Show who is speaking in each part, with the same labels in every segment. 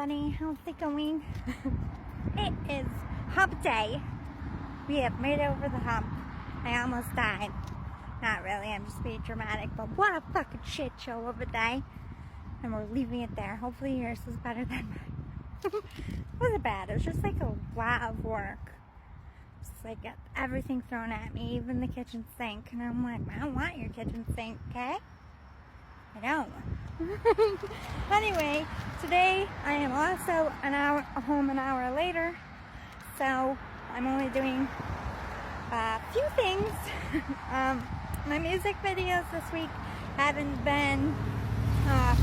Speaker 1: everybody. How's it going? It is hump day. We have made it over the hump. I almost died. Not really, I'm just being dramatic, but what a fucking shit show of a day. And we're leaving it there. Hopefully yours was better than mine. It wasn't bad. It was just like a lot of work. Just like got everything thrown at me, even the kitchen sink. And I'm like, I don't want your kitchen sink, okay? I don't. Anyway, today I am also home an hour later, so I'm only doing a few things. My music videos this week haven't been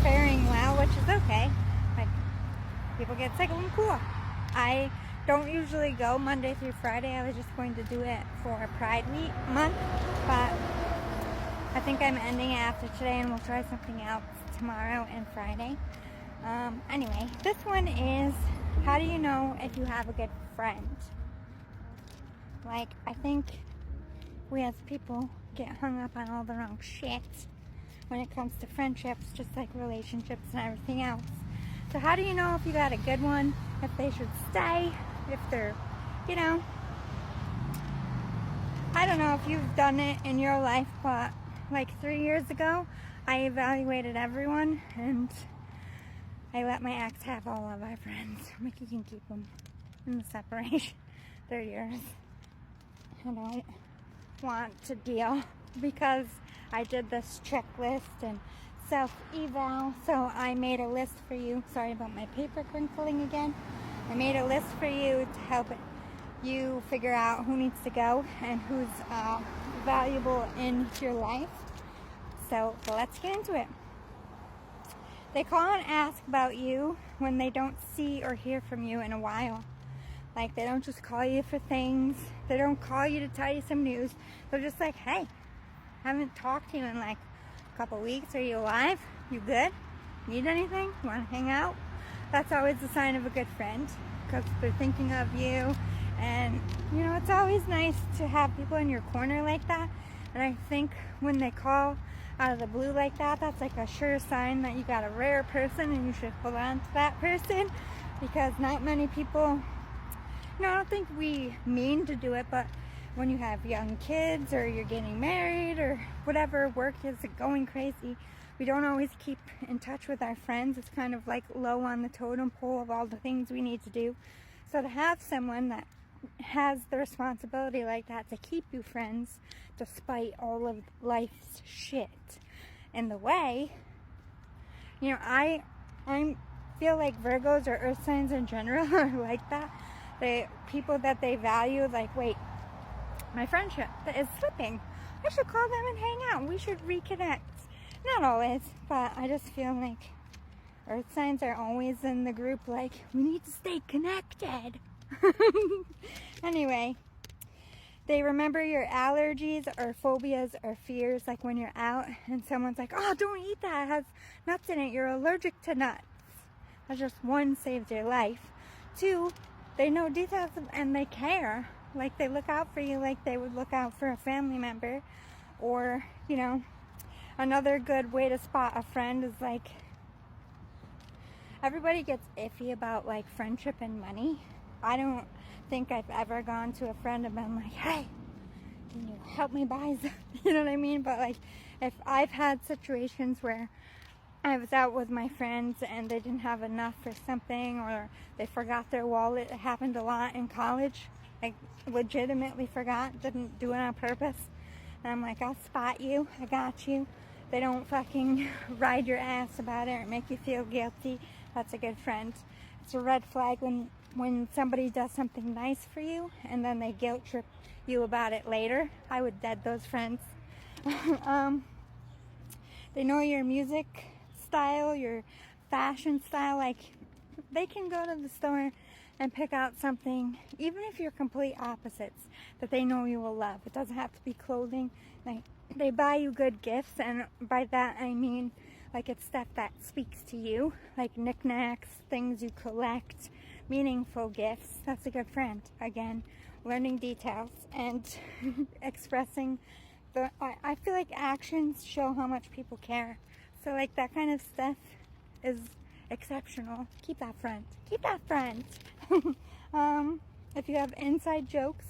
Speaker 1: faring well, which is okay. Like, people get sick of them, cool. I don't usually go Monday through Friday. I was just going to do it for Pride Week month, but I think I'm ending it after today, and we'll try something else tomorrow and Friday. Anyway, this one is, how do you know if you have a good friend? Like, I think we as people get hung up on all the wrong shit when it comes to friendships, just like relationships and everything else. So how do you know if you got a good one, if they should stay, if they're, I don't know if you've done it in your life, but like 3 years ago, I evaluated everyone, and I let my ex have all of our friends. I'm like, you can keep them in the separation. 3 years. I don't want to deal, because I did this checklist and self-eval, so I made a list for you. Sorry about my paper crinkling again. I made a list for you to help you figure out who needs to go and who's valuable in your life. So let's get into it. They call and ask about you when they don't see or hear from you in a while. Like, they don't just call you for things. They don't call you to tell you some news. They're just like, hey, haven't talked to you in like a couple weeks. Are you alive? You good? Need anything? You want to hang out? That's always a sign of a good friend, because they're thinking of you. And, it's always nice to have people in your corner like that. And I think when they call out of the blue like that, that's like a sure sign that you got a rare person, and you should hold on to that person, because not many people, I don't think we mean to do it, but when you have young kids or you're getting married or whatever, work is going crazy, we don't always keep in touch with our friends. It's kind of like low on the totem pole of all the things we need to do. So to have someone that has the responsibility like that to keep you friends despite all of life's shit in the way, I feel like Virgos or earth signs in general are like that. The people that they value, like, wait, my friendship is slipping, I should call them and hang out, we should reconnect. Not always, but I just feel like earth signs are always in the group like, we need to stay connected. Anyway, they remember your allergies or phobias or fears, like when you're out and someone's like, oh, don't eat that, it has nuts in it, you're allergic to nuts. That's just one, saved your life. Two, they know details and they care. Like, they look out for you like they would look out for a family member. Or, another good way to spot a friend is like, everybody gets iffy about like friendship and money. I don't think I've ever gone to a friend and been like, hey, can you help me buy something? You know what I mean? But like, if I've had situations where I was out with my friends and they didn't have enough for something, or they forgot their wallet. It happened a lot in college. Like, legitimately forgot, didn't do it on purpose. And I'm like, I'll spot you, I got you. They don't fucking ride your ass about it or make you feel guilty. That's a good friend. It's a red flag when somebody does something nice for you and then they guilt trip you about it later. I would dead those friends. They know your music style, your fashion style. Like, they can go to the store and pick out something, even if you're complete opposites, that they know you will love. It doesn't have to be clothing. Like, they buy you good gifts, and by that I mean like it's stuff that speaks to you, like knickknacks, things you collect, meaningful gifts. That's a good friend. Again, learning details and expressing the, I feel like actions show how much people care. So like that kind of stuff is exceptional. Keep that friend. Keep that friend. If you have inside jokes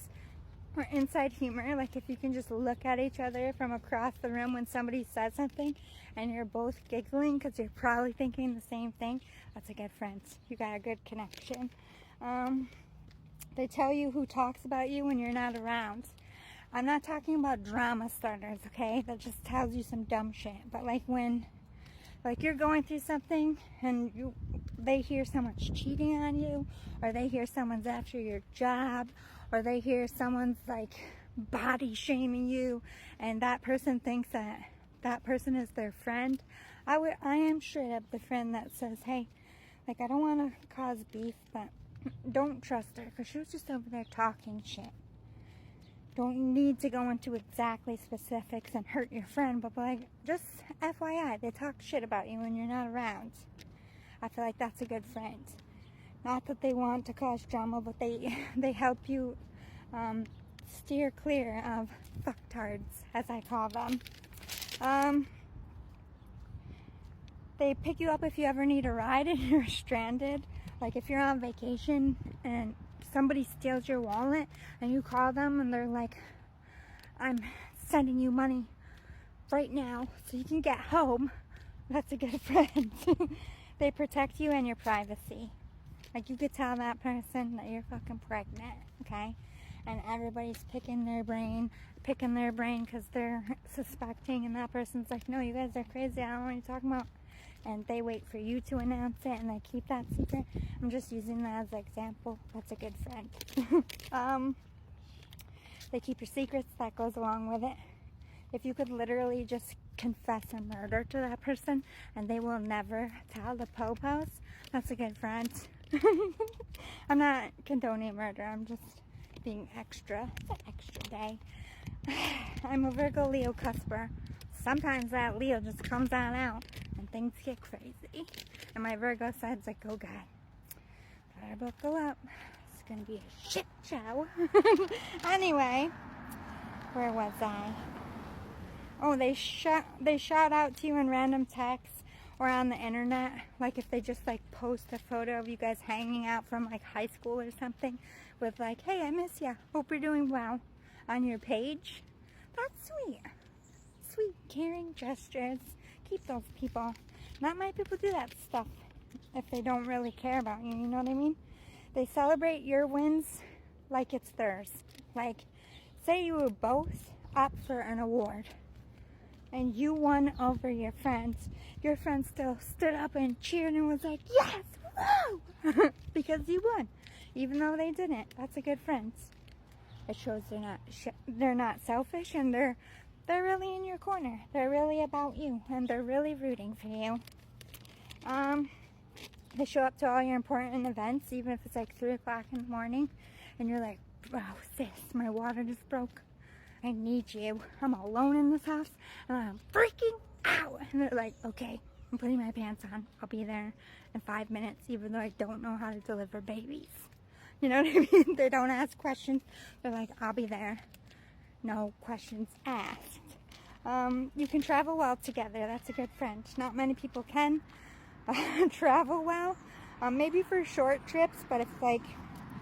Speaker 1: or inside humor, like if you can just look at each other from across the room when somebody says something and you're both giggling because you're probably thinking the same thing, that's a good friend. You got a good connection. They tell you who talks about you when you're not around. I'm not talking about drama starters, okay? That just tells you some dumb shit. But like when you're going through something and they hear someone's cheating on you, or they hear someone's after your job, or they hear someone's like body shaming you, and that person thinks that person is their friend. I am straight up the friend that says, hey, like, I don't want to cause beef, but don't trust her because she was just over there talking shit. Don't need to go into exactly specifics and hurt your friend, but like, just FYI, they talk shit about you when you're not around. I feel like that's a good friend. Not that they want to cause drama, but they help you steer clear of fucktards, as I call them. They pick you up if you ever need a ride and you're stranded. Like if you're on vacation and somebody steals your wallet and you call them and they're like, I'm sending you money right now so you can get home. That's a good friend. They protect you and your privacy. Like you could tell that person that you're fucking pregnant, okay? And everybody's picking their brain because they're suspecting, and that person's like, no, you guys are crazy, I don't know what you're talking about. And they wait for you to announce it and they keep that secret. I'm just using that as an example. That's a good friend. They keep your secrets, that goes along with it. If you could literally just confess a murder to that person and they will never tell the popos, that's a good friend. I'm not condoning murder, I'm just being extra. It's an extra day. I'm a Virgo Leo cusper. Sometimes that Leo just comes on out and things get crazy. And my Virgo side's like, oh God, better buckle up. It's gonna be a shit show. Anyway, where was I? Oh, they shout out to you in random texts or on the internet. Like if they just like post a photo of you guys hanging out from like high school or something with like, hey, I miss ya, hope you're doing well, on your page. That's sweet. Sweet, caring gestures. Keep those people. Not many people do that stuff if they don't really care about you, you know what I mean? They celebrate your wins like it's theirs. Like, say you were both up for an award and you won over your friends. Your friend still stood up and cheered and was like, yes, woo! Because you won, even though they didn't. That's a good friend. It shows they're not selfish, and they're really in your corner. They're really about you, and they're really rooting for you. They show up to all your important events, even if it's like 3 o'clock in the morning, and you're like, bro, sis, my water just broke. I need you. I'm alone in this house, and I'm freaking out. And they're like, okay, I'm putting my pants on. I'll be there in 5 minutes, even though I don't know how to deliver babies. You know what I mean? They don't ask questions. They're like, I'll be there. No questions asked. You can travel well together. That's a good friend. Not many people can travel well. Maybe for short trips, but if like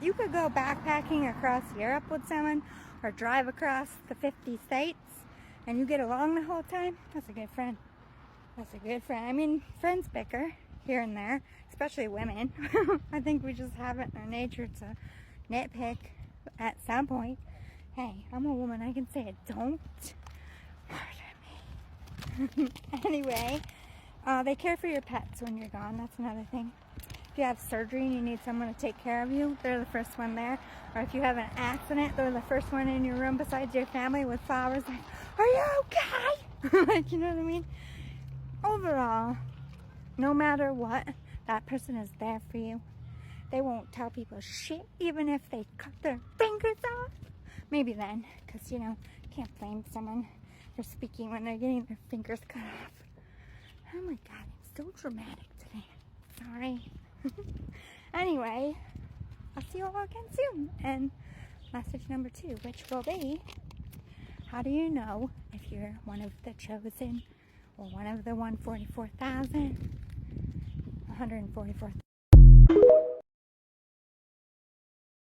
Speaker 1: you could go backpacking across Europe with someone or drive across the 50 states and you get along the whole time, that's a good friend. That's a good friend. I mean, friends bicker here and there, especially women. I think we just have it in our nature to nitpick at some point. Hey, I'm a woman, I can say it. Don't murder me. Anyway, they care for your pets when you're gone. That's another thing. If you have surgery and you need someone to take care of you, they're the first one there. Or if you have an accident, they're the first one in your room besides your family with flowers like, are you okay? Like, you know what I mean? Overall, no matter what, that person is there for you. They won't tell people shit, even if they cut their fingers off. Maybe then, because, you know, can't blame someone for speaking when they're getting their fingers cut off. Oh my God, I'm so dramatic today. Sorry. Anyway, I'll see you all again soon. And message number 2, which will be, how do you know if you're one of the chosen or one of the 144,000? 144th.